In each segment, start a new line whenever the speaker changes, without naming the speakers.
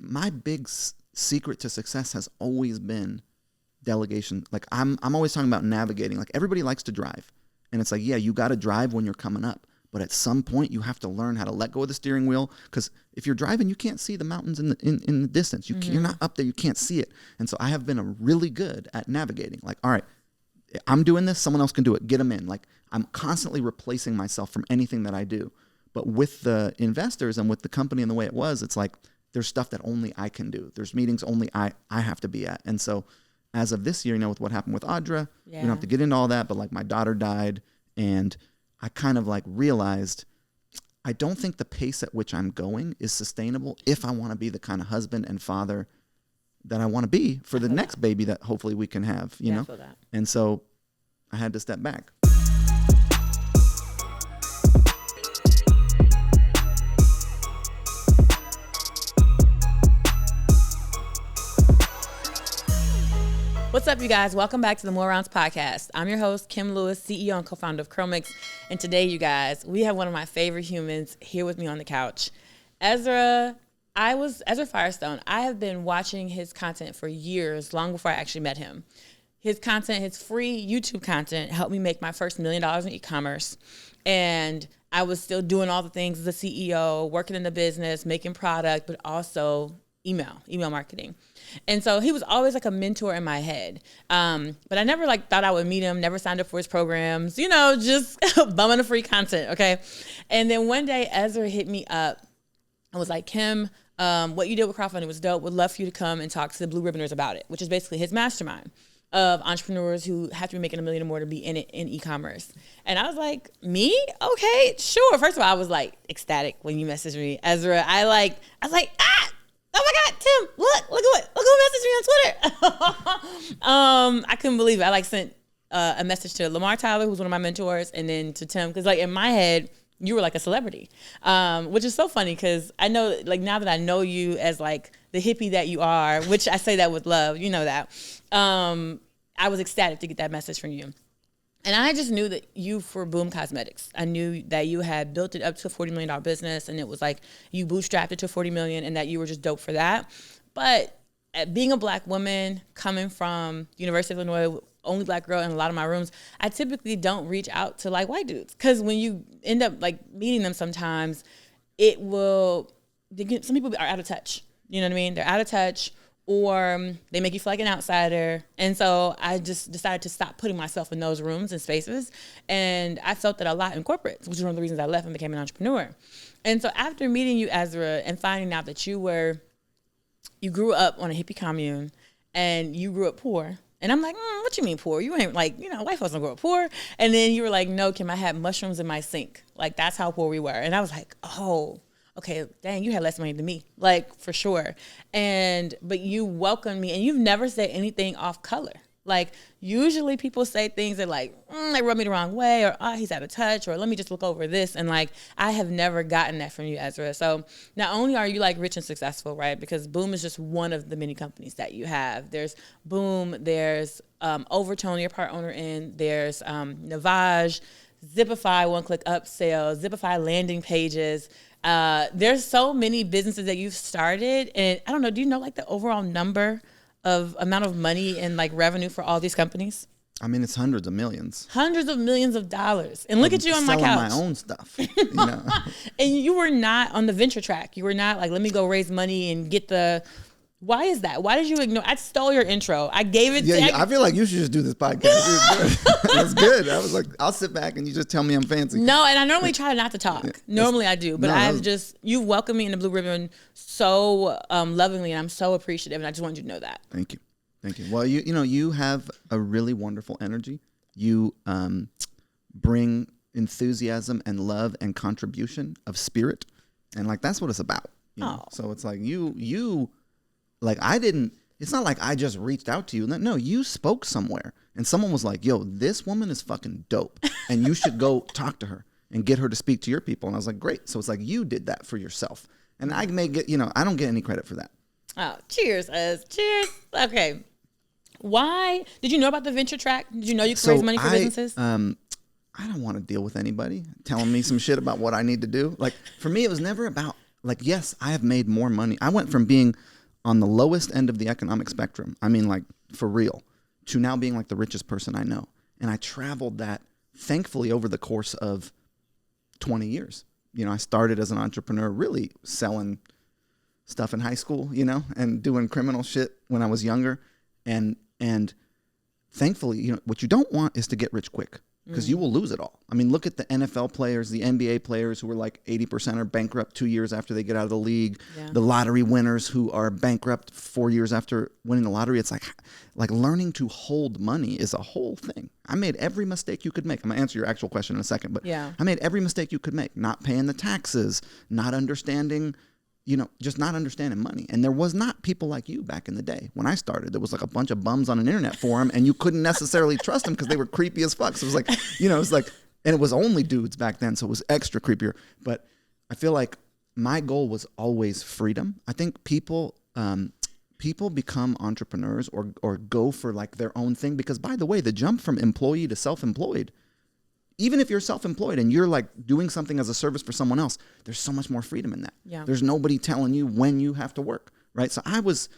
my big secret to success has always been delegation. Like I'm always talking about navigating. Like everybody likes to drive, and it's like, yeah, you got to drive when you're coming up, but at some point you have to learn how to let go of the steering wheel, because if you're driving, you can't see the mountains in the distance. You're not up there, you can't see it. And so I have been really good at navigating. Like, all right, I'm doing this, someone else can do it. Get them in. Like I'm constantly replacing myself from anything that I do. But with the investors and with the company and the way it was, it's like there's stuff that only I can do. There's meetings only I have to be at. And so as of this year, with what happened with Audra, you don't have to get into all that, but like my daughter died, and I kind of like realized I don't think the pace at which I'm going is sustainable if I want to be the kind of husband and father that I want to be for the next baby that hopefully we can have, you know? And so I had to step back.
What's up, you guys? Welcome back to the More Rounds podcast. I'm your host, Kim Lewis, CEO and co-founder of Chromix. And today, you guys, we have one of my favorite humans here with me on the couch. Ezra Firestone. I have been watching his content for years, long before I actually met him. His content, his free YouTube content, helped me make my first $1 million in e-commerce. And I was still doing all the things as a CEO, working in the business, making product, but also email marketing. And so he was always like a mentor in my head. But I never thought I would meet him, never signed up for his programs, just bumming the free content. Okay. And then one day Ezra hit me up and was like, Kim, what you did with crowdfunding was dope. Would love for you to come and talk to the Blue Ribboners about it, which is basically his mastermind of entrepreneurs who have to be making $1 million or more to be in it in e-commerce. And I was like, me? Okay, sure. First of all, I was like ecstatic when you messaged me, Ezra. I was like, oh my God, Tim, look who messaged me on Twitter. I couldn't believe it. I sent a message to Lamar Tyler, who's one of my mentors, and then to Tim, because in my head, you were like a celebrity, which is so funny because I know, now that I know you as the hippie that you are, which I say that with love, you know that, I was ecstatic to get that message from you. And I just knew that you for Boom Cosmetics. I knew that you had built it up to a $40 million business, and it was you bootstrapped it to $40 million, and that you were just dope for that. But being a Black woman coming from University of Illinois, only Black girl in a lot of my rooms, I typically don't reach out to white dudes, because when you end up meeting them, sometimes some people are out of touch. You know what I mean? They're out of touch, or they make you feel like an outsider. And so I just decided to stop putting myself in those rooms and spaces. And I felt that a lot in corporate, which is one of the reasons I left and became an entrepreneur. And so after meeting you, Ezra, and finding out that you grew up on a hippie commune and you grew up poor. And I'm like, what you mean poor? You ain't white folks don't grow up poor. And then you were like, no, Kim, I had mushrooms in my sink. That's how poor we were. And I was like, oh, okay, dang, you had less money than me, for sure. But you welcomed me, and you've never said anything off color. Usually people say things that they rub me the wrong way, or, oh, he's out of touch, or let me just look over this. And I have never gotten that from you, Ezra. So not only are you rich and successful, right? Because Boom is just one of the many companies that you have. There's Boom, there's Overtone, you're part owner in, there's Navage, Zipify, one-click upsell, Zipify landing pages. There's so many businesses that you've started, and I don't know, do you know the overall number of amount of money and revenue for all these companies?
I mean, it's hundreds of millions.
Hundreds of millions of dollars. And look at you on my couch.
Selling my own stuff.
And you were not on the venture track. You were not let me go raise money and get the... Why is that? Why did you ignore? I stole your intro. I gave it to you.
I feel like you should just do this podcast. That's good. I was like, I'll sit back and you just tell me I'm fancy.
No, and I normally try not to talk. Normally I do. But you welcomed me in the Blue Ribbon so lovingly, and I'm so appreciative, and I just wanted you to know that.
Thank you. Well, you have a really wonderful energy. You bring enthusiasm and love and contribution of spirit. And that's what it's about. So it's you it's not like I just reached out to you. No, you spoke somewhere and someone was like, yo, this woman is fucking dope and you should go talk to her and get her to speak to your people. And I was like, great. So it's you did that for yourself. And I may get, I don't get any credit for that.
Oh, cheers, Ez. Cheers. Okay. Why? Did you know about the venture track? Did you know you could raise money for businesses?
I don't want to deal with anybody telling me some shit about what I need to do. For me, it was never about yes, I have made more money. I went from being on the lowest end of the economic spectrum, I mean, like, for real, to now being like the richest person I know. And I traveled that, thankfully, over the course of 20 years. You know, I started as an entrepreneur really selling stuff in high school, you know, and doing criminal shit when I was younger. And thankfully, you know, what you don't want is to get rich quick, because you will lose it all. I mean, look at the NFL players, the NBA players who are like 80% are bankrupt 2 years after they get out of the league. Yeah. The lottery winners who are bankrupt 4 years after winning the lottery. It's like learning to hold money is a whole thing. I made every mistake you could make. I'm going to answer your actual question in a second, but yeah. I made every mistake you could make. Not paying the taxes, not understanding, you know, just not understanding money. And there was not people like you back in the day. When I started, there was like a bunch of bums on an internet forum, and you couldn't necessarily trust them because they were creepy as fuck. So it was like, you know, it's like, and it was only dudes back then, so it was extra creepier. But I feel like my goal was always freedom. I think people become entrepreneurs or go for like their own thing because, by the way, the jump from employee to self-employed, even if you're self-employed and you're like doing something as a service for someone else, there's so much more freedom in that. Yeah. There's nobody telling you when you have to work, right? So I was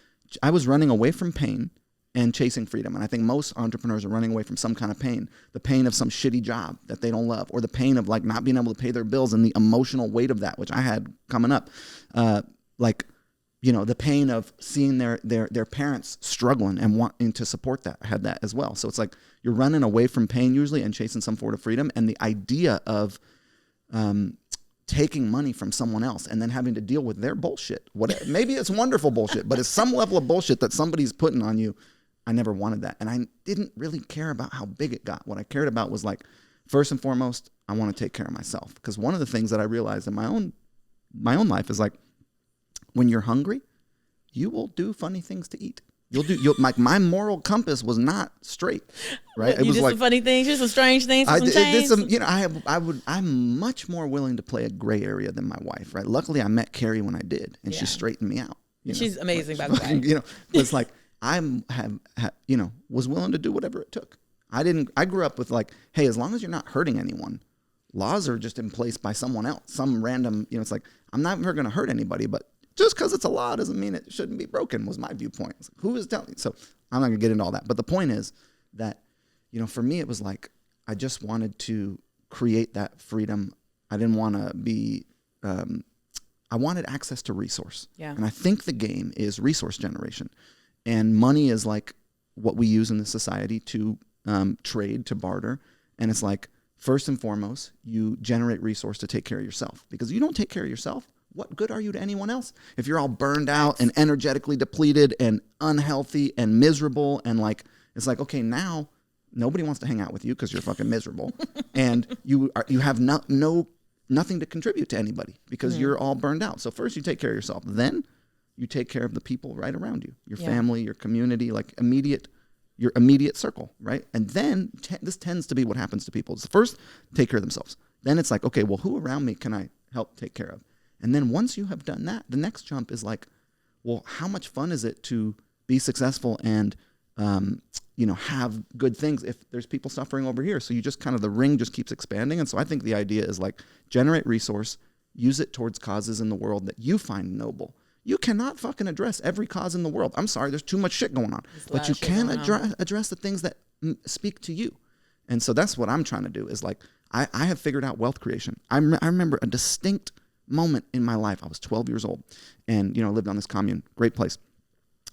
running away from pain and chasing freedom. And I think most entrepreneurs are running away from some kind of pain, the pain of some shitty job that they don't love, or the pain of like not being able to pay their bills and the emotional weight of that, which I had coming up. Like, you know, the pain of seeing their parents struggling and wanting to support that. I had that as well. So it's like you're running away from pain usually and chasing some sort of freedom. And the idea of taking money from someone else and then having to deal with their bullshit. Maybe it's wonderful bullshit, but it's some level of bullshit that somebody's putting on you. I never wanted that. And I didn't really care about how big it got. What I cared about was like, first and foremost, I want to take care of myself. Because one of the things that I realized in my own life is like, when you're hungry, you will do funny things to eat. You'll like my moral compass was not straight, right?
What, it was did like some funny things, just some strange things. I did some,
you know, I'm much more willing to play a gray area than my wife, right? Luckily, I met Carrie when I did, and she straightened me out.
She's amazing, by the way.
You know, it's like you know, was willing to do whatever it took. I grew up with like, hey, as long as you're not hurting anyone, laws are just in place by someone else, some random. You know, it's like I'm not ever going to hurt anybody, but just because it's a law doesn't mean it shouldn't be broken, was my viewpoint. Like, who is telling you? So I'm not going to get into all that. But the point is that, you know, for me, it was like I just wanted to create that freedom. I didn't want to be, I wanted access to resource. Yeah. And I think the game is resource generation. And money is like what we use in the society to trade, to barter. And it's like, first and foremost, you generate resource to take care of yourself. Because if you don't take care of yourself, what good are you to anyone else? If you're all burned out and energetically depleted and unhealthy and miserable, and like, it's like, okay, now nobody wants to hang out with you because you're fucking miserable. And you have nothing to contribute to anybody because you're all burned out. So first you take care of yourself. Then you take care of the people right around you, your family, your community, like your immediate circle, right? And then this tends to be what happens to people. It's first, take care of themselves. Then it's like, okay, well, who around me can I help take care of? And then once you have done that, the next jump is like, well, how much fun is it to be successful and, you know, have good things if there's people suffering over here? So you just kind of, the ring just keeps expanding. And so I think the idea is like, generate resource, use it towards causes in the world that you find noble. You cannot fucking address every cause in the world. I'm sorry, there's too much shit going on. But you can address the things that speak to you. And so that's what I'm trying to do is like, I have figured out wealth creation. I remember a distinct moment in my life. I was 12 years old and, you know, lived on this commune, great place,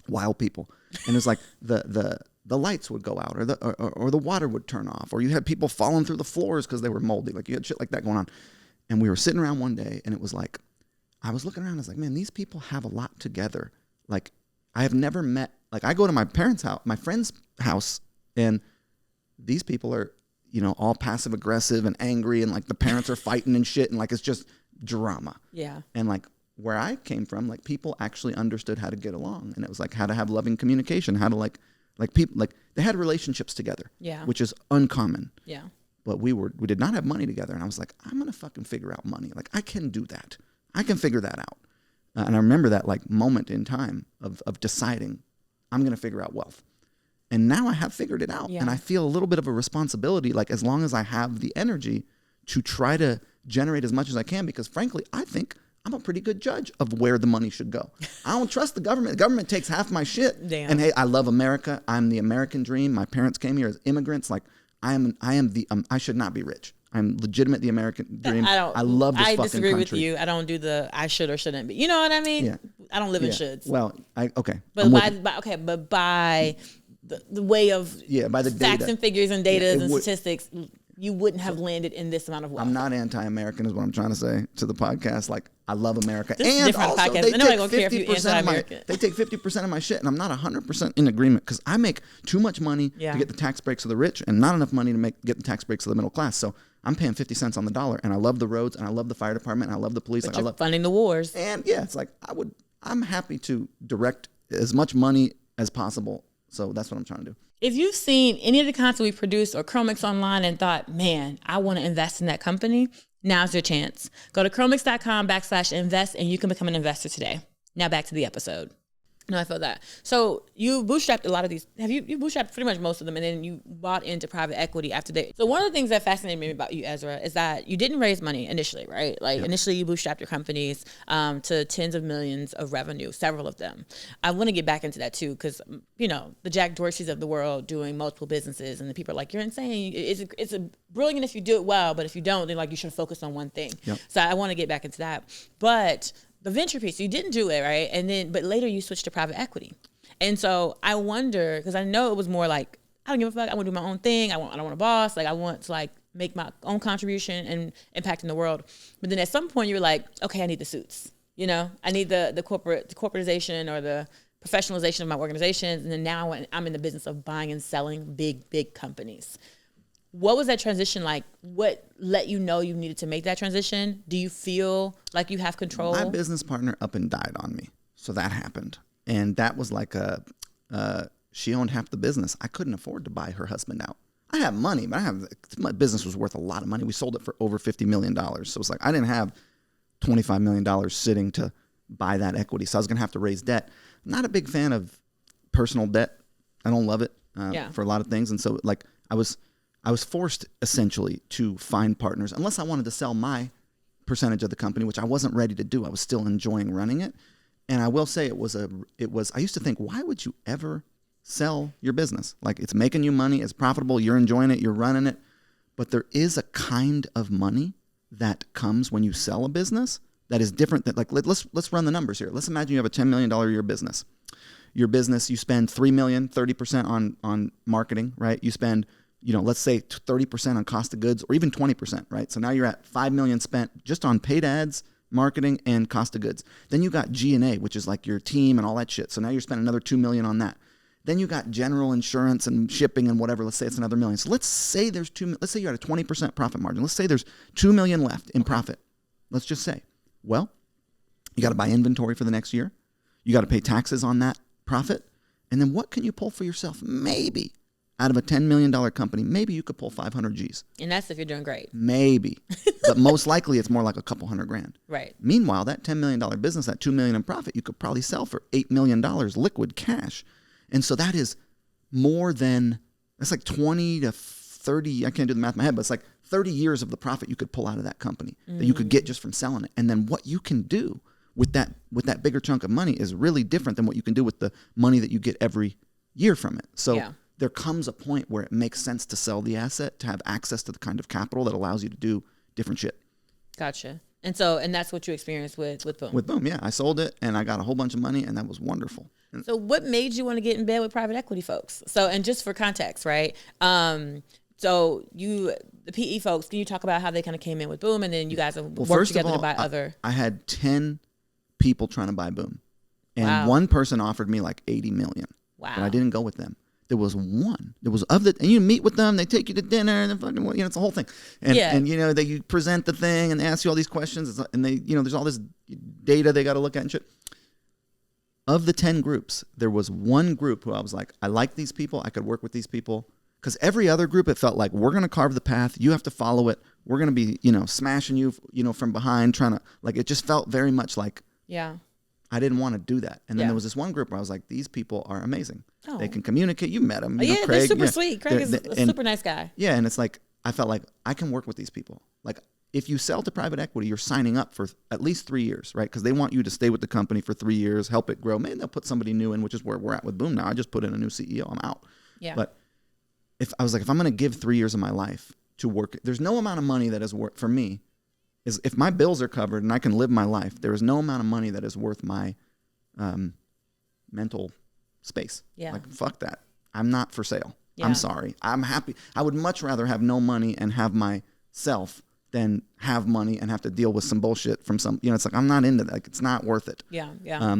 wild people. And it was like the lights would go out or the water would turn off, or you had people falling through the floors because they were moldy. Like you had shit like that going on. And we were sitting around one day and it was like, I was looking around, I was like, man, these people have a lot together. Like I have never met, like I go to my parents' house, my friend's house, and these people are, you know, all passive aggressive and angry, and like the parents are fighting and shit, and like it's just drama. Yeah. And like where I came from, like people actually understood how to get along, and it was like how to have loving communication, how to like people, like they had relationships together. Yeah. Which is uncommon. Yeah. But we did not have money together, and I was like, I'm gonna fucking figure out money. Like I can do that. I can figure that out. And I remember that like moment in time of deciding I'm gonna figure out wealth. And now I have figured it out. Yeah. And I feel a little bit of a responsibility, like as long as I have the energy to try to generate as much as I can, because frankly, I think I'm a pretty good judge of where the money should go. I don't trust the government. The government takes half my shit.
Damn.
And hey, I love America. I'm the American dream. My parents came here as immigrants. Like I should not be rich. I'm legitimate the American dream. I love this fucking country.
I disagree with you. I don't do the I should or shouldn't be. You know what I mean?
Yeah.
I don't live in shoulds.
Well, okay.
But by the way of
by the
facts
data
and figures and data and statistics, you wouldn't have landed in this amount of wealth.
I'm not anti-American is what I'm trying to say to the podcast. Like, I love America.
This is
and
different
also,
podcast.
they
Nobody
take
gonna care if you're
50% of my,
anti-American.
they take 50% of my shit, and I'm not 100% in agreement because I make too much money to get the tax breaks of the rich and not enough money to get the tax breaks of the middle class. So I'm paying 50 cents on the dollar, and I love the roads, and I love the fire department, and I love the police.
But
I
you're
love
funding the wars.
And it's like I'm happy to direct as much money as possible. So that's what I'm trying to do.
If you've seen any of the content we produced or Chromix online and thought, man, I want to invest in that company, now's your chance. Go to chromix.com/invest and you can become an investor today. Now back to the episode. No, I feel that. So you bootstrapped a lot of these. You bootstrapped pretty much most of them, and then you bought into private equity after that. So one of the things that fascinated me about you, Ezra, is that you didn't raise money initially, right? Like initially you bootstrapped your companies to tens of millions of revenue, several of them. I want to get back into that too, because the Jack Dorseys of the world doing multiple businesses, and the people are like, you're insane. It's a brilliant if you do it well, but if you don't, then like you should focus on one thing. Yep. So I want to get back into that, but. The venture piece, you didn't do it, right? But later you switched to private equity. And so I wonder, because I know it was more like, I don't give a fuck, I want to do my own thing. I don't want a boss. Like I want to like make my own contribution and impact in the world. But then at some point you're like, okay, I need the suits. I need the corporatization or the professionalization of my organizations. And then now I'm in the business of buying and selling big companies. What was that transition like? What let you know you needed to make that transition? Do you feel like you have control?
My business partner up and died on me. So that happened. And that was like she owned half the business. I couldn't afford to buy her husband out. I have money, but my business was worth a lot of money. We sold it for over $50 million. So it's like, I didn't have $25 million sitting to buy that equity. So I was going to have to raise debt. I'm not a big fan of personal debt. I don't love it for a lot of things. And so like I was forced essentially to find partners unless I wanted to sell my percentage of the company, which I wasn't ready to do. I was still enjoying running it. And I will say I used to think, why would you ever sell your business? Like it's making you money, it's profitable, you're enjoying it, you're running it. But there is a kind of money that comes when you sell a business that is different than like, let's run the numbers here. Let's imagine you have a $10 million a year business. Your business, you spend $3 million, 30% on marketing, right? You spend let's say 30% on cost of goods or even 20%, right? So now you're at $5 million spent just on paid ads, marketing, and cost of goods. Then you got G&A, which is like your team and all that shit. So now you're spending another $2 million on that. Then you got general insurance and shipping and whatever. Let's say it's another $1 million. So let's say let's say you're at a 20% profit margin. Let's say there's $2 million left in profit. Let's just say, well, you got to buy inventory for the next year. You got to pay taxes on that profit. And then what can you pull for yourself? Maybe. Out of a $10 million company, maybe you could pull 500 G's.
And that's if you're doing great.
Maybe. But most likely it's more like a couple $100,000.
Right.
Meanwhile, that $10 million business, that $2 million in profit, you could probably sell for $8 million liquid cash. And so that is more than, that's like 20 to 30, I can't do the math in my head, but it's like 30 years of the profit you could pull out of that company that you could get just from selling it. And then what you can do with that bigger chunk of money is really different than what you can do with the money that you get every year from it. So there comes a point where it makes sense to sell the asset to have access to the kind of capital that allows you to do different shit.
Gotcha. And that's what you experienced with Boom.
With Boom, yeah. I sold it and I got a whole bunch of money and that was wonderful.
So what made you want to get in bed with private equity folks? So, and just for context, right? So the PE folks, can you talk about how they kind of came in with Boom and then you guys have worked together to buy other?
I had 10 people trying to buy Boom. And one person offered me like 80 million.
Wow.
But I didn't go with them. There was one. There was and you meet with them, they take you to dinner, and then fucking, it's a whole thing. And you present the thing, and they ask you all these questions, and they, there's all this data they got to look at and shit. Of the 10 groups, there was one group who I was like, I like these people, I could work with these people, because every other group, it felt like we're gonna carve the path, you have to follow it, we're gonna be, smashing you, from behind, trying to it just felt very much like, I didn't want to do that. And then there was this one group where I was like, these people are amazing. Oh. They can communicate. You met them.
Craig, they're super sweet. Craig is a super nice guy.
Yeah, and it's like, I felt like I can work with these people. Like, if you sell to private equity, you're signing up for at least 3 years, right? Because they want you to stay with the company for 3 years, help it grow. Maybe they'll put somebody new in, which is where we're at with Boom now. I just put in a new CEO. I'm out.
Yeah.
But if I'm going to give 3 years of my life to work, there's no amount of money that is worth, for me, is if my bills are covered and I can live my life, there is no amount of money that is worth my mental space.
Yeah.
Like, fuck that. I'm not for sale.
Yeah.
I'm sorry. I'm happy. I would much rather have no money and have myself than have money and have to deal with some bullshit from some, it's like, I'm not into that. Like, it's not worth it.
Yeah. Yeah.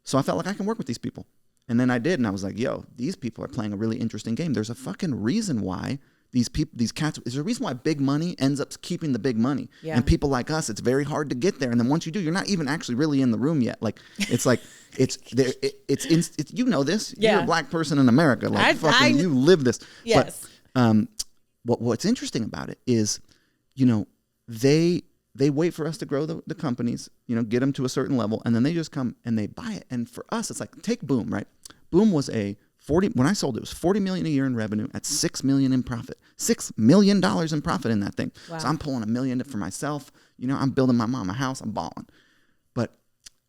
So I felt like I can work with these people. And then I did. And I was like, yo, these people are playing a really interesting game. There's a fucking reason why these cats, there's a reason why big money ends up keeping the big money.
Yeah.
And people like us, it's very hard to get there. And then once you do, you're not even actually really in the room yet. Like, it's like, it's there. It's you know this.
Yeah.
You're a black person in America. Like, you live this.
Yes.
But what's interesting about it is, they wait for us to grow the companies, get them to a certain level, and then they just come and they buy it. And for us, it's like, take Boom, right? Boom was when I sold it was $40 million a year in revenue at $6 million in profit. $6 million in profit in that thing. Wow. So I'm pulling $1 million for myself. I'm building my mom a house. I'm balling. But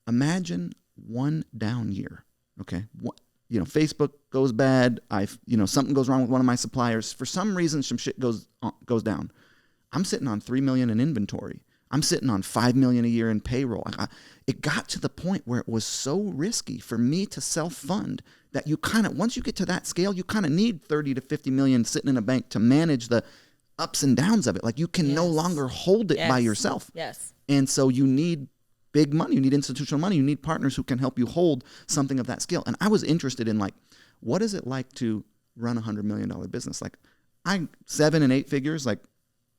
imagine one down year. Okay. Facebook goes bad. Something goes wrong with one of my suppliers. For some reason, some shit goes down. I'm sitting on $3 million in inventory. I'm sitting on $5 million a year in payroll. It got to the point where it was so risky for me to self-fund that once you get to that scale, you kind of need 30 to 50 million sitting in a bank to manage the ups and downs of it. Like, you can no longer hold it by yourself.
Yes.
And so you need big money. You need institutional money. You need partners who can help you hold something of that scale. And I was interested in, like, what is it like to run $100 million business? Like, 7 and 8 figures, like,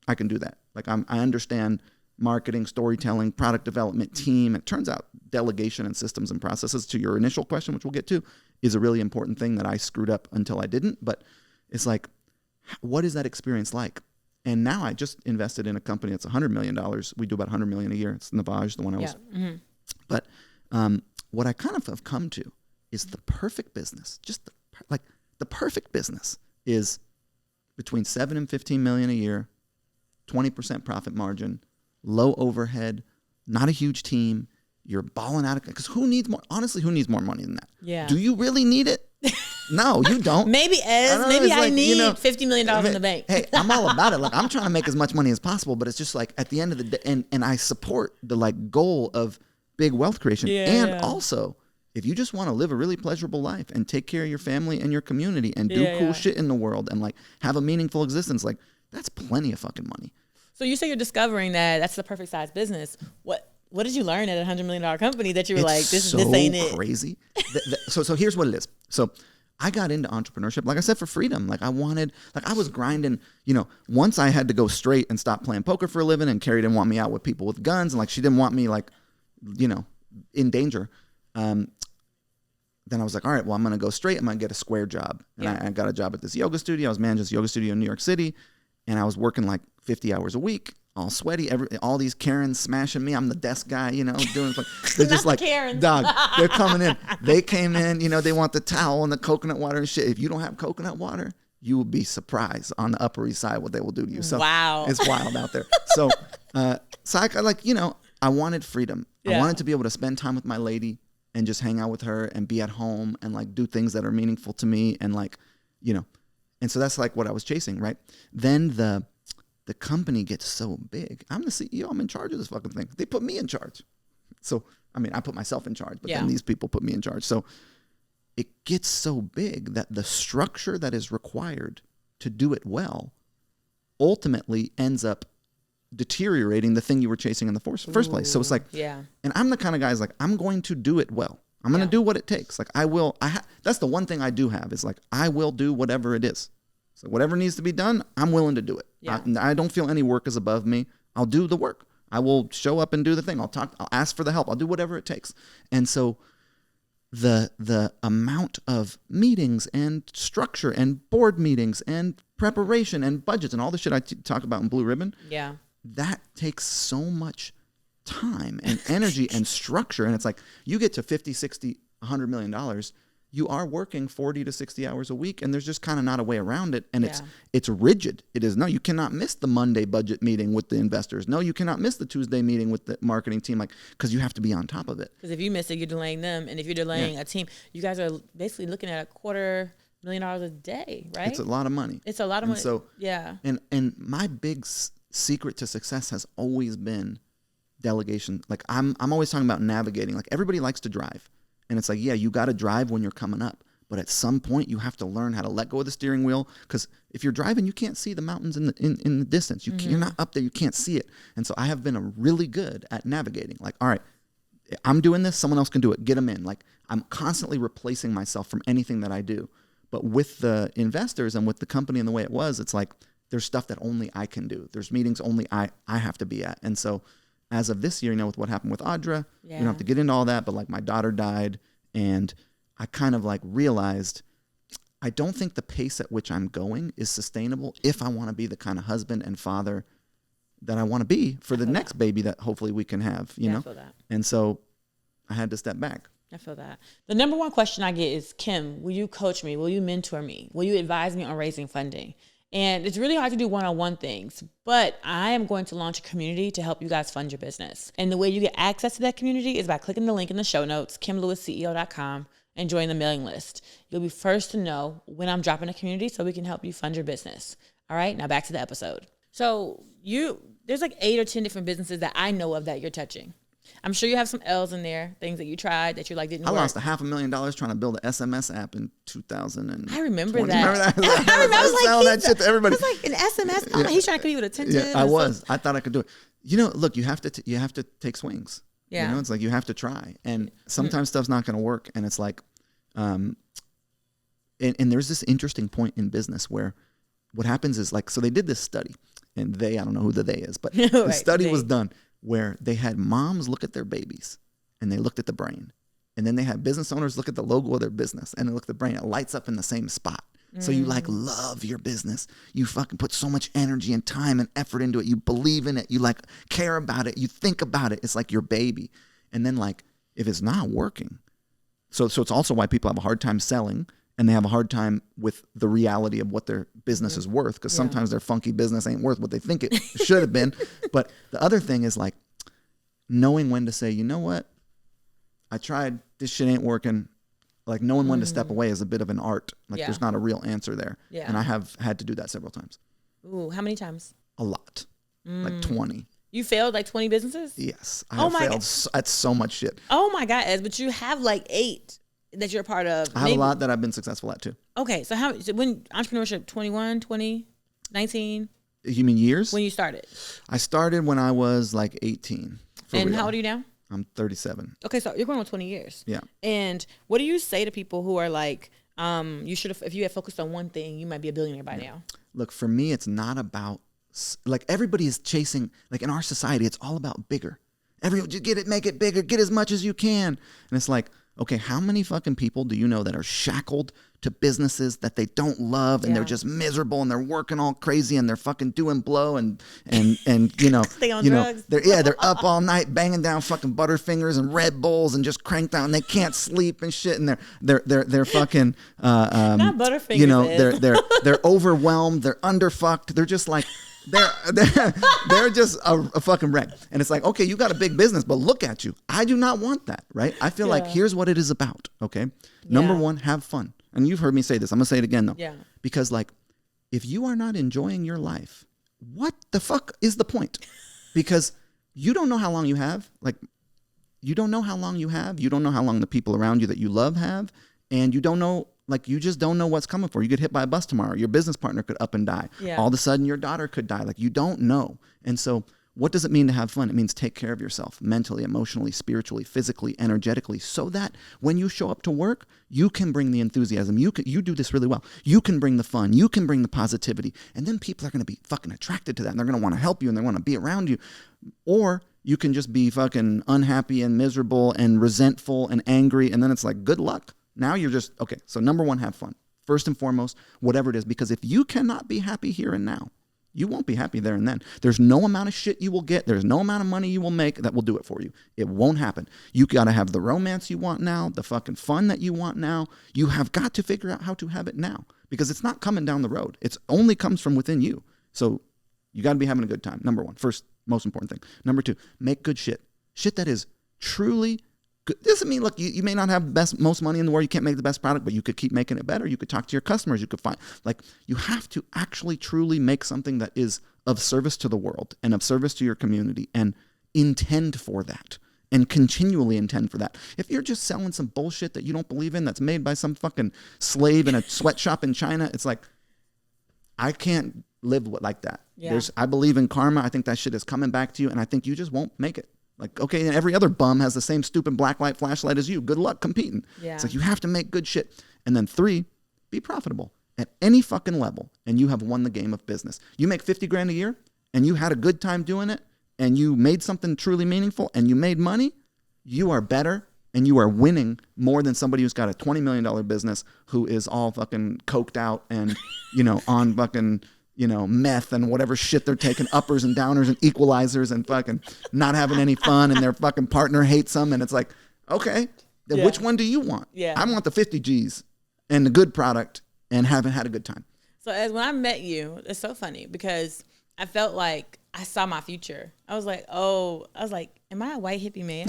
I can do that. Like, I understand marketing, storytelling, product development, team. It turns out delegation and systems and processes, to your initial question, which we'll get to, is a really important thing that I screwed up until I didn't. But it's like, what is that experience like? And now I just invested in a company that's $100 million. We do about $100 million a year. It's Navage, the one I was.
Mm-hmm.
But what I kind of have come to is the perfect business. The perfect business is between 7 and 15 million a year, 20% profit margin, low overhead, not a huge team. You're balling out of, because who needs more? Honestly, who needs more money than that?
Yeah.
Do you really need it? No, you don't.
Maybe I need $50 million in the bank.
Hey, I'm all about it. Like, I'm trying to make as much money as possible, but it's just like, at the end of the day, and I support the goal of big wealth creation.
Yeah,
also, if you just want to live a really pleasurable life and take care of your family and your community and do cool shit in the world and, like, have a meaningful existence, like, that's plenty of fucking money.
So you say you're discovering that that's the perfect size business. What did you learn at a $100 million company that you were like, this ain't it?
Crazy. So here's what it is. So I got into entrepreneurship, like I said, for freedom. Like, I was grinding, once I had to go straight and stop playing poker for a living, and Carrie didn't want me out with people with guns, and, like, she didn't want me, like, in danger. Then I was like, all right, well, I'm going to go straight. I'm going to get a square job. And I got a job at this yoga studio. I was managing this yoga studio in New York City, and I was working like 50 hours a week, all sweaty. All these Karens smashing me. I'm the desk guy, doing. They're just like,
Karens.
Dog, they're coming in. They came in, they want the towel and the coconut water and shit. If you don't have coconut water, you will be surprised on the Upper East Side what they will do to you. So
wow.
It's wild out there. So I wanted freedom. Yeah. I wanted to be able to spend time with my lady and just hang out with her and be at home and, like, do things that are meaningful to me and, like, and so that's, like, what I was chasing, right? Then the company gets so big. I'm the CEO. I'm in charge of this fucking thing. They put me in charge. So, I mean, I put myself in charge, but then these people put me in charge. So it gets so big that the structure that is required to do it well ultimately ends up deteriorating the thing you were chasing in the first place. So it's like, and I'm the kind of guy who's like, I'm going to do it well. I'm going to do what it takes. Like, that's the one thing I do have is, like, I will do whatever it is. So whatever needs to be done, I'm willing to do it. Yeah. I don't feel any work is above me. I'll do the work. I will show up and do the thing. I'll ask for the help. I'll do whatever it takes. And so the amount of meetings and structure and board meetings and preparation and budgets and all the shit I talk about in Blue Ribbon, that takes so much time and energy and structure. And it's like, you get to 50, 60, $100 million you are working 40 to 60 hours a week, and there's just kind of not a way around it. And
Yeah.
it's rigid. It is, no, you cannot miss the Monday budget meeting with the investors. No, you cannot miss the Tuesday meeting with the marketing team, like, because you have to be on top of it.
Because if you miss it, you're delaying them. And if you're delaying a team, you guys are basically looking at $250,000 a day, right?
It's a lot of money.
It's a lot of money.
So,
yeah.
And my big secret to success has always been delegation. Like, I'm always talking about navigating. Like, everybody likes to drive. And it's like, yeah, you got to drive when you're coming up. But at some point, you have to learn how to let go of the steering wheel. Because if you're driving, you can't see the mountains in the distance. You're not up there. You can't see it. And so I have been really good at navigating. Like, all right, I'm doing this. Someone else can do it. Get them in. Like, I'm constantly replacing myself from anything that I do. But with the investors and with the company and the way it was, it's like there's stuff that only I can do. There's meetings only I have to be at. And so as of this year, with what happened with Audra, you don't have to get into all that, but like my daughter died, and I kind of like realized I don't think the pace at which I'm going is sustainable if I want to be the kind of husband and father that I want to be for the next baby that hopefully we can have, you know?
I feel that.
And so I had to step back.
I feel that. The number one question I get is, Kim, will you coach me? Will you mentor me? Will you advise me on raising funding? And it's really hard to do one-on-one things, but I am going to launch a community to help you guys fund your business. And the way you get access to that community is by clicking the link in the show notes, kimlewisceo.com, and join the mailing list. You'll be first to know when I'm dropping a community so we can help you fund your business. All right, now back to the episode. So there's like 8 or 10 different businesses that I know of that you're touching. I'm sure you have some L's in there, things that you tried that you like didn't work.
I lost $500,000 trying to build an SMS app in 2000.
I remember that.
Remember that?
I was
selling that shit to everybody.
I was like, an SMS? Oh, he's trying to compete with attentive.
Yeah, I was. I thought I could do it. Look, you have to take swings.
Yeah.
It's like you have to try. And sometimes stuff's not going to work. And it's like, and there's this interesting point in business where what happens is like, so they did this study, and I don't know who the they is, but the study was done where they had moms look at their babies and they looked at the brain. And then they had business owners look at the logo of their business and they look at the brain. It lights up in the same spot. So you like love your business. You fucking put so much energy and time and effort into it. You believe in it. You like care about it. You think about it. It's like your baby. And then like, if it's not working, so it's also why people have a hard time selling, and they have a hard time with the reality of what their business is worth, because sometimes their funky business ain't worth what they think it should have been. But the other thing is like knowing when to say, you know what, I tried, this shit ain't working. Like knowing when to step away is a bit of an art. Like there's not a real answer there. Yeah. And I have had to do that several times.
Ooh, how many times?
A lot. Like 20.
You failed like 20 businesses?
Yes. I have failed at so much shit.
Oh my God, Ez, but you have like 8 that you're a part of.
I have a lot that I've been successful at too.
Okay, so when entrepreneurship, 21, 20, 19?
You mean years?
When you started?
I started when I was like 18.
And
real.
How old are you now?
I'm 37.
Okay, so you're going on 20 years.
Yeah.
And what do you say to people who are like, you should have, if you had focused on one thing, you might be a billionaire by now?
Look, for me, it's not about, like everybody is chasing, like in our society, it's all about bigger. Just get it, make it bigger, get as much as you can. And it's like, okay, how many fucking people do you know that are shackled to businesses that they don't love, and they're just miserable, and they're working all crazy, and they're fucking doing blow and
Stay on drugs.
They're up all night banging down fucking Butterfingers and Red Bulls and just cranked out, and they can't sleep and shit, and they're fucking
not Butterfingers.
They're overwhelmed, they're underfucked, they're just like they're just a fucking wreck. And it's like, okay, you got a big business, but look at you. I do not want that, right? I feel like here's what it is about, okay? Number one, have fun. And you've heard me say this. I'm going to say it again, though.
Yeah.
Because, like, if you are not enjoying your life, what the fuck is the point? Because you don't know how long you have. Like, you don't know how long you have. You don't know how long the people around you that you love have. And you don't know, like, you just don't know what's coming for. You get hit by a bus tomorrow. Your business partner could up and die.
Yeah.
All of a sudden, your daughter could die. Like, you don't know. And so what does it mean to have fun? It means take care of yourself mentally, emotionally, spiritually, physically, energetically, so that when you show up to work, you can bring the enthusiasm. You do this really well. You can bring the fun. You can bring the positivity. And then people are going to be fucking attracted to that. And they're going to want to help you, and they want to be around you. Or you can just be fucking unhappy and miserable and resentful and angry. And then it's like, good luck. Now you're just, okay, so number one, have fun. First and foremost, whatever it is. Because if you cannot be happy here and now, you won't be happy there and then. There's no amount of shit you will get. There's no amount of money you will make that will do it for you. It won't happen. You got to have the romance you want now, the fucking fun that you want now. You have got to figure out how to have it now because it's not coming down the road. It only comes from within you. So you got to be having a good time. Number one, first, most important thing. Number two, make good shit. Shit that is truly good. Doesn't mean, look, you may not have most money in the world. You can't make the best product, but you could keep making it better. You could talk to your customers. You could find, you have to actually truly make something that is of service to the world and of service to your community and intend for that and continually intend for that. If you're just selling some bullshit that you don't believe in that's made by some fucking slave in a sweatshop in China, it's like, I can't live like that.
Yeah.
I believe in karma. I think that shit is coming back to you, and I think you just won't make it. Like, okay, and every other bum has the same stupid black light flashlight as you. Good luck competing.
Yeah.
It's like you have to make good shit. And then 3, be profitable at any fucking level, and you have won the game of business. You make 50 grand a year, and you had a good time doing it, and you made something truly meaningful, and you made money, you are better, and you are winning more than somebody who's got a $20 million business who is all fucking coked out and, on fucking... meth and whatever shit they're taking, uppers and downers and equalizers and fucking not having any fun, and their fucking partner hates them. And it's like, okay, then which one do you want?
Yeah.
I want the 50 G's and the good product and haven't had a good time.
So as when I met you, it's so funny because I felt like I saw my future. I was like, am I a white hippie man?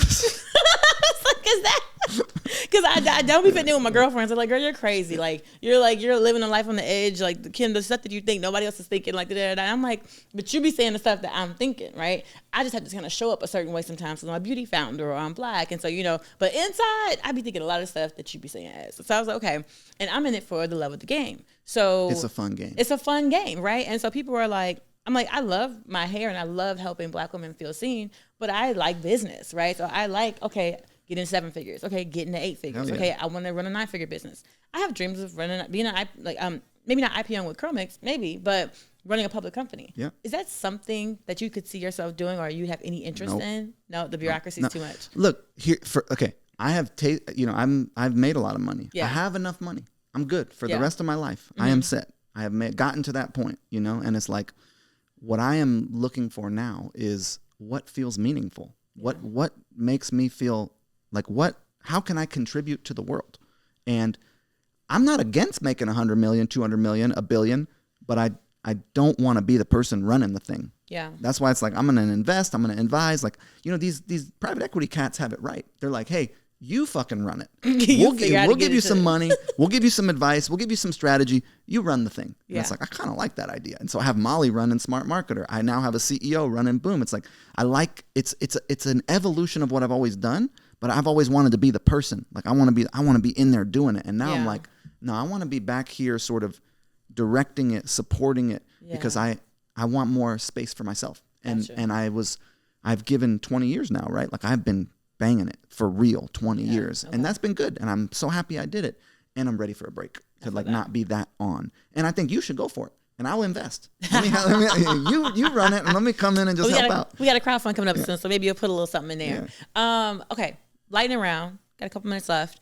Because I don't be fitting in with my girlfriends. I'm like, girl, you're crazy. Like you're living a life on the edge. Like the stuff that you think nobody else is thinking. Like I'm like, but you be saying the stuff that I'm thinking, right? I just have to kind of show up a certain way sometimes because I'm a beauty founder or I'm black, and so But inside, I be thinking a lot of stuff that you be saying as. So I was like, okay, and I'm in it for the love of the game. So
it's a fun game.
It's a fun game, right? And so people are like, I'm like, I love my hair and I love helping black women feel seen, but I like business, right? So I like, okay, get into 7 figures. Okay, get into 8 figures.
Yeah.
Okay, I want to run a 9-figure business. I have dreams of maybe not IPOing with ChromeX, maybe, but running a public company.
Yeah.
Is that something that you could see yourself doing, or you have any interest in? No, the bureaucracy is too much.
Look here I have I've made a lot of money.
Yeah.
I have enough money. I'm good for the
Yeah.
rest of my life.
Mm-hmm.
I am set. I have gotten to that point, and it's like what I am looking for now is what feels meaningful.
Yeah.
What makes me feel like how can I contribute to the world? And I'm not against making 100 million, 200 million, $1 billion, but I don't want to be the person running the thing.
Yeah.
That's why it's like, I'm going to invest, I'm going to advise. Like, these private equity cats have it right. They're like, hey, you fucking run it. We'll give you some money. We'll give you some advice. We'll give you some strategy. You run the thing. And
Yeah.
it's like, I kind of like that idea. And so I have Molly running Smart Marketer. I now have a CEO running Boom. It's like, it's an evolution of what I've always done, but I've always wanted to be the person. Like I want to be in there doing it. And now I'm like, no, I want to be back here sort of directing it, supporting it, because I want more space for myself. And
Gotcha.
I've given 20 years now, right? Like I've been banging it for real 20 years.
Okay.
And that's been good. And I'm so happy I did it. And I'm ready for a break to not be that on. And I think you should go for it. And I'll invest. You run it and let me come in and just help out.
We got a crowdfund coming up soon, so maybe you'll put a little something in there.
Yeah.
Okay, lightning round. Got a couple minutes left.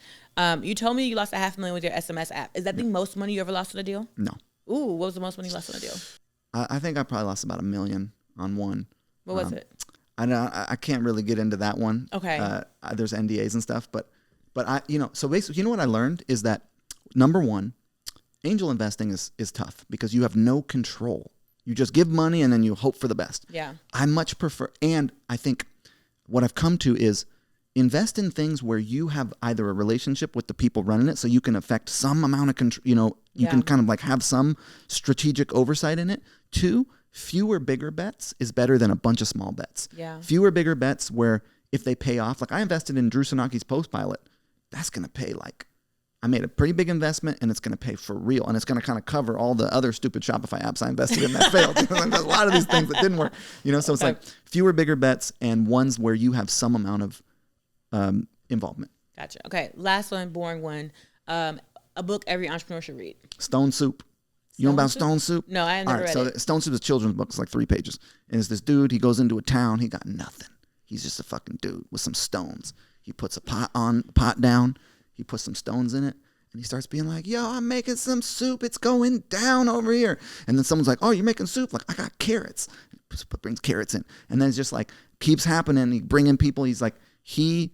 You told me you lost $500,000 with your SMS app. Is that the most money you ever lost on a deal?
No.
Ooh, what was the most money you lost on a deal?
I think I probably lost about $1 million on one.
What was it?
I can't really get into that one.
Okay.
There's NDAs and stuff, but so basically, what I learned is that number one, angel investing is tough because you have no control. You just give money and then you hope for the best.
Yeah.
I much prefer, and I think what I've come to is invest in things where you have either a relationship with the people running it, so you can affect some amount of control. You can kind of like have some strategic oversight in it. 2, fewer bigger bets is better than a bunch of small bets.
Yeah.
Fewer bigger bets where if they pay off, like I invested in Drew Sanaki's Postpilot, that's going to pay I made a pretty big investment and it's going to pay for real. And it's going to kind of cover all the other stupid Shopify apps I invested in that failed. There's a lot of these things that didn't work, so it's like fewer bigger bets and ones where you have some amount of involvement.
Gotcha. Okay. Last one, boring one. A book every entrepreneur should read.
Stone Soup. You know about Stone Soup?
No, I never read it.
Stone Soup is a children's book. It's like 3 pages. And it's this dude, he goes into a town, he got nothing. He's just a fucking dude with some stones. He puts a pot down, he puts some stones in it, And he starts being like, yo, I'm making some soup. It's going down over here. And then someone's like, oh, you're making soup? Like, I got carrots. Brings carrots in. And then it's just like, keeps happening. He bringing people. He's like, he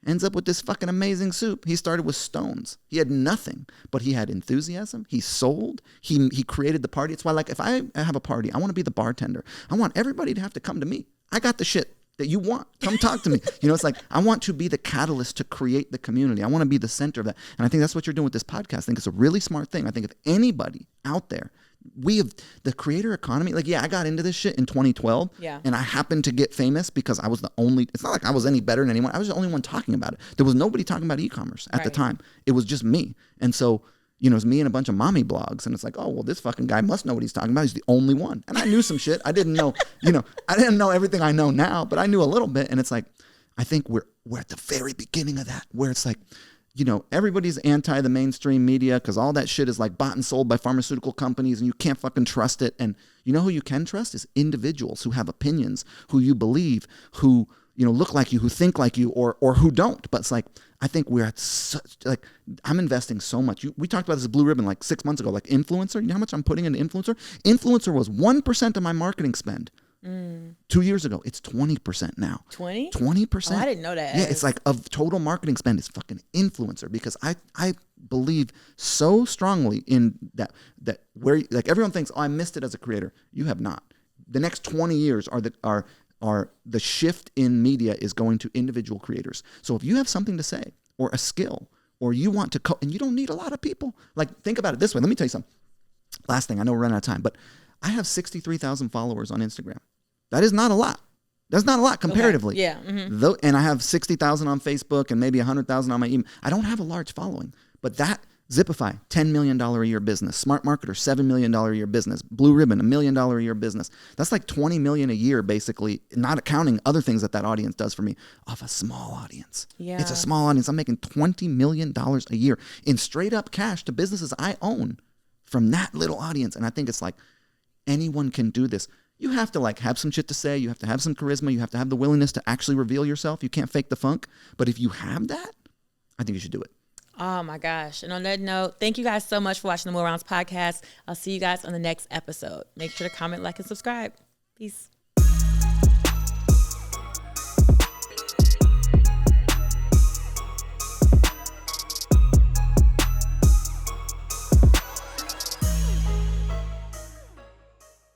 ends up with this fucking amazing soup. He started with stones. He had nothing, but he had enthusiasm. He sold. He created the party. It's why, like, if I have a party, I want to be the bartender. I want everybody to have to come to me. I got the shit that you want. Come talk to me. You know, it's like, I want to be the catalyst to create the community. I want to be the center of that. And I think that's what you're doing with this podcast. I think it's a really smart thing. I think if anybody out there, we have the creator economy. Like, yeah, I got into this shit in 2012.
Yeah.
And I happened to get famous because I was the only, it's not like I was any better than anyone. I was the only one talking about it. There was nobody talking about e-commerce at the time. It was just me. And so, you know, it's me and a bunch of mommy blogs. And it's like, oh, well, this fucking guy must know what he's talking about. He's the only one. And I knew some shit. I didn't know, you know, I didn't know everything I know now, but I knew a little bit. And it's like, I think we're at the very beginning of that, where it's like, you know, everybody's anti the mainstream media because all that shit is like bought and sold by pharmaceutical companies and you can't fucking trust it. And you know who you can trust is individuals who have opinions, who you believe, who, you know, look like you, who think like you, or who don't. But it's like, I think we're at such, like, I'm investing so much. We talked about this Blue Ribbon like 6 months ago, like influencer. You know how much I'm putting into influencer? Influencer was 1% of my marketing spend. 2 years ago. It's 20% now. 20%.
Oh, I didn't know that.
Yeah, it's like of total marketing spend is fucking influencer, because I believe so strongly in that where, like, everyone thinks, oh, I missed it as a creator. You have not. The next 20 years are the shift in media is going to individual creators. So if you have something to say or a skill, or you want to and you don't need a lot of people. Like, think about it this way. Let me tell you something. Last thing, I know we're running out of time, but I have 63,000 followers on Instagram. That is not a lot. That's not a lot comparatively.
Okay. Yeah. Mm-hmm.
And I have 60,000 on Facebook and maybe 100,000 on my email. I don't have a large following, but that Zipify, $10 million a year business. Smart Marketer, $7 million a year business. Blue Ribbon, $1 million a year business. That's like $20 million a year, basically, not accounting other things that audience does for me, off a small audience.
Yeah.
It's a small audience. I'm making $20 million a year in straight up cash to businesses I own from that little audience. And I think it's like, anyone can do this. You have to, like, have some shit to say. You have to have some charisma. You have to have the willingness to actually reveal yourself. You can't fake the funk. But if you have that, I think you should do it.
Oh my gosh. And on that note, thank you guys so much for watching the More Rounds podcast. I'll see you guys on the next episode. Make sure to comment, like, and subscribe. Peace.